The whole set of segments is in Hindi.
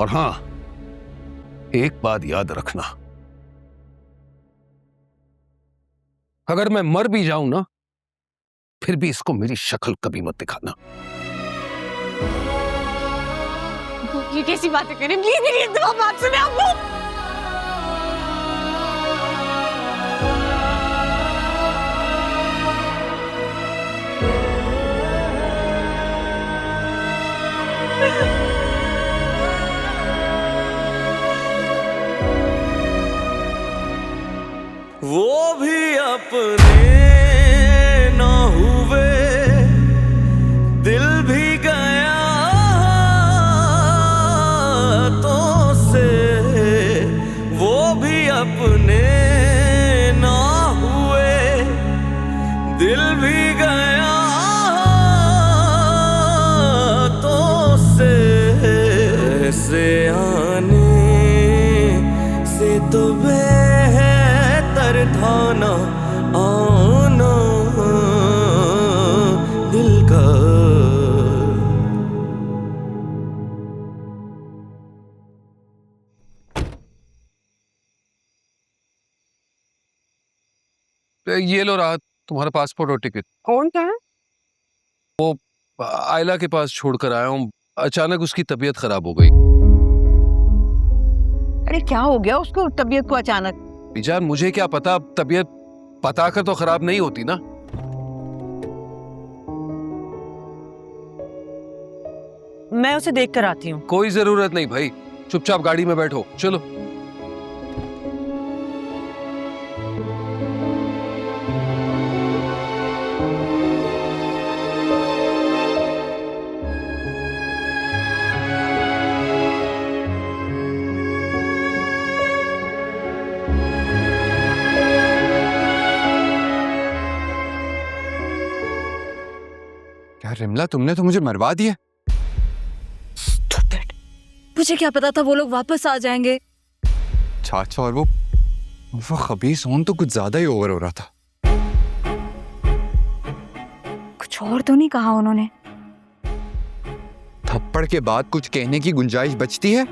और हां, एक बात याद रखना, अगर मैं मर भी जाऊं ना, फिर भी इसको मेरी शक्ल कभी मत दिखाना। ये कैसी बातें करें? प्लीज मेरी एक दफा बात सुने आप लोग। वो भी अपने ना हुए, दिल भी गया तो से, वो भी अपने ना हुए, दिल भी गया तो से आने से तो बेहतर था ना आना दिल का। ये लो राहत, तुम्हारा पासपोर्ट और टिकट। कौन था? आयला के पास छोड़कर आया हूँ, अचानक उसकी तबीयत खराब हो गई। अरे क्या हो गया उसको, तबीयत को अचानक? जान मुझे क्या पता, तबीयत बताकर तो खराब नहीं होती ना। मैं उसे देख कर आती हूँ। कोई जरूरत नहीं भाई, चुपचाप गाड़ी में बैठो, चलो। क्या रिमला, तुमने तो मुझे मरवा दिया। मुझे क्या पता था वो लोग वापस आ जाएंगे। चाचा और वो खबीस होन तो कुछ ज्यादा ही ओवर हो रहा था। कुछ और तो नहीं कहा उन्होंने? थप्पड़ के बाद कुछ कहने की गुंजाइश बचती है?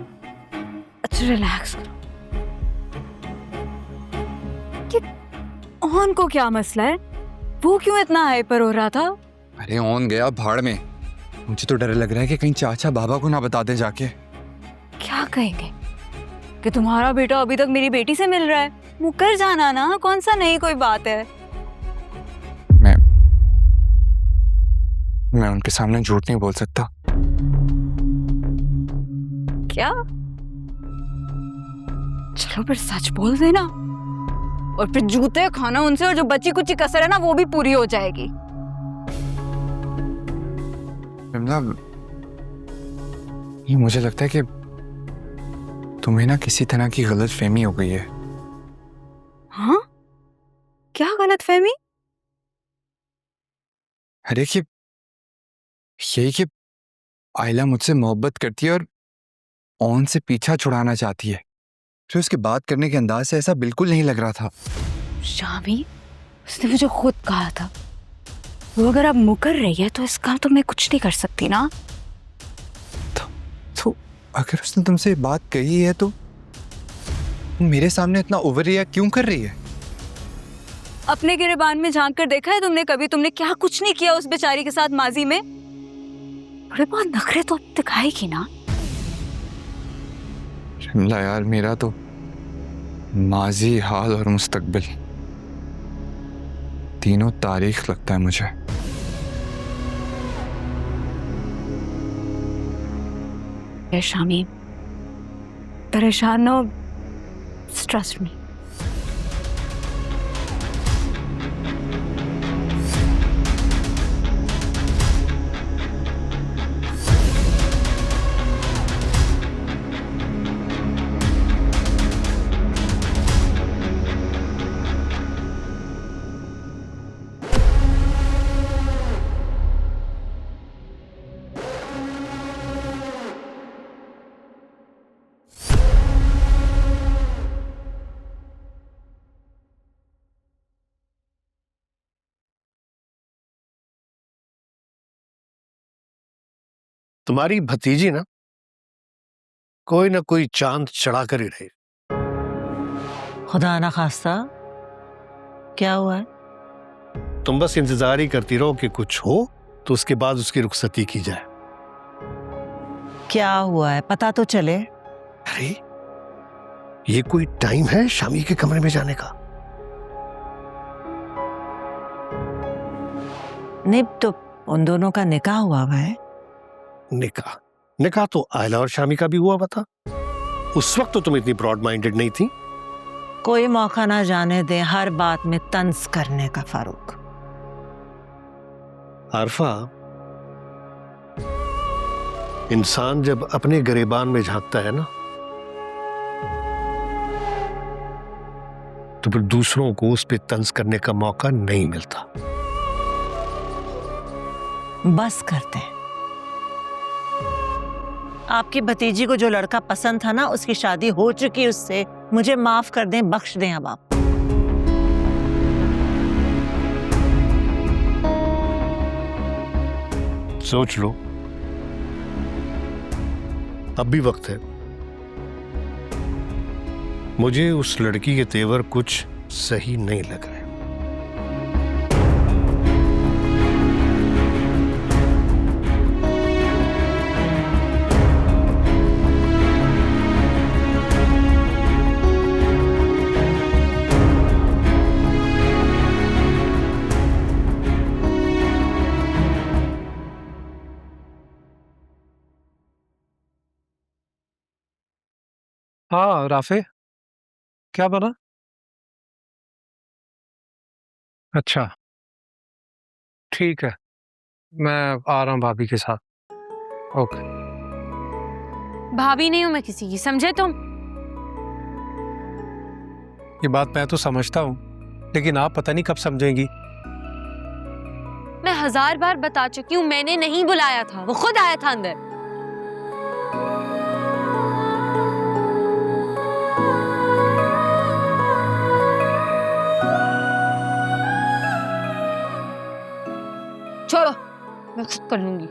अच्छा रिलैक्स करो। कि ओन को क्या मसला है? वो क्यों इतना हाइपर हो रहा था? अरे ओन गया भाड़ में। मुझे तो डर लग रहा है कि कहीं चाचा बाबा को ना बता दे जाके। क्या कहेंगे कि तुम्हारा बेटा अभी तक मेरी बेटी से मिल रहा है? मुकर जाना ना, कौन सा नहीं कोई बात है। मैं उनके सामने झूठ नहीं बोल सकता। क्या? चलो फिर सच बोल देना, और फिर जूते खाना उनसे, और जो बची कुची कसर है ना वो भी पूरी हो जाएगी। रिमला, ये मुझे लगता है कि तुम्हें ना किसी तरह की गलत फहमी हो गई है। हाँ? क्या गलत फहमी? अरे कि यही कि आयला मुझसे मोहब्बत करती है और ओन से पीछा छुड़ाना चाहती है। फिर उसके बात करने के अंदाज से ऐसा बिल्कुल नहीं लग रहा था। शामी, उसने मुझे खुद कहा था, वो अगर अब मुकर रही है तो इसका तो मैं कुछ नहीं कर सकती ना। तो अगर उसने तुमसे बात कही है तो मेरे सामने इतना ओवर रिएक्ट क्यों कर रही है? अपने गिरेबान में झांक कर देखा है तुमने कभी? तुमने क्या कुछ नहीं किया उस बेचारी के साथ माजी में? थोड़े बहुत नखरे तो अब दिखाएगी ना। शिमला यार, मेरा तो माजी, हाल और मुस्तकबिल तीनों तारीख लगता है मुझे। शामी, परेशान हो, ट्रस्ट मी। तुम्हारी भतीजी ना कोई ना कोई चांद चढ़ा कर ही रहे। खुदा ना खास्ता क्या हुआ है? तुम बस इंतजार ही करती रहो कि कुछ हो तो उसके बाद उसकी रुखसती की जाए। क्या हुआ है पता तो चले। अरे ये कोई टाइम है शामी के कमरे में जाने का? नहीं तो उन दोनों का निकाह हुआ है। निकाह? निकाह तो आयला और शामी का भी हुआ था। उस वक्त तो तुम इतनी ब्रॉड माइंडेड नहीं थी। कोई मौका ना जाने दे हर बात में तंज करने का फारूक। आरफा, इंसान जब अपने गिरेबान में झांकता है ना तो फिर दूसरों को उस पर तंज करने का मौका नहीं मिलता। बस करते हैं। आपकी भतीजी को जो लड़का पसंद था ना उसकी शादी हो चुकी उससे। मुझे माफ कर दें, बख्श दें अब आप। सोच लो, अब भी वक्त है। मुझे उस लड़की के तेवर कुछ सही नहीं लग रहे। हाँ राफे, क्या बना? अच्छा ठीक है, मैं आ रहा हूँ भाभी के साथ। ओके। भाभी नहीं हूं मैं किसी की, समझे तुम? ये बात मैं तो समझता हूँ, लेकिन आप पता नहीं कब समझेंगी। मैं 1000 बार बता चुकी हूँ, मैंने नहीं बुलाया था, वो खुद आया था अंदर। छोड़ो, मैं खुद कर लूंगी।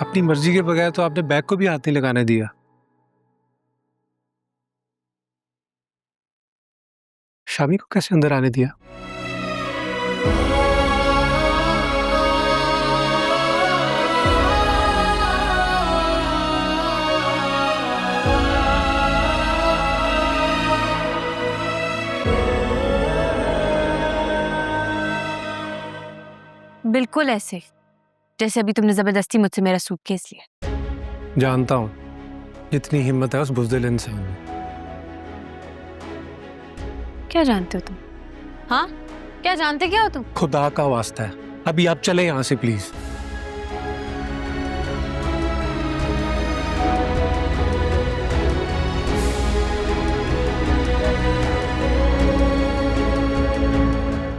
अपनी मर्जी के बगैर तो आपने बैग को भी हाथ नहीं लगाने दिया। शामी को कैसे अंदर आने दिया? बिल्कुल ऐसे जैसे अभी तुमने जबरदस्ती मुझसे मेरा सूटकेस लिया। जानता हूँ इतनी हिम्मत है उस बुज़दिल इंसान में। क्या जानते हो तुम? हाँ, क्या जानते क्या हो तुम? खुदा का वास्ता है, अभी आप चले यहाँ से प्लीज।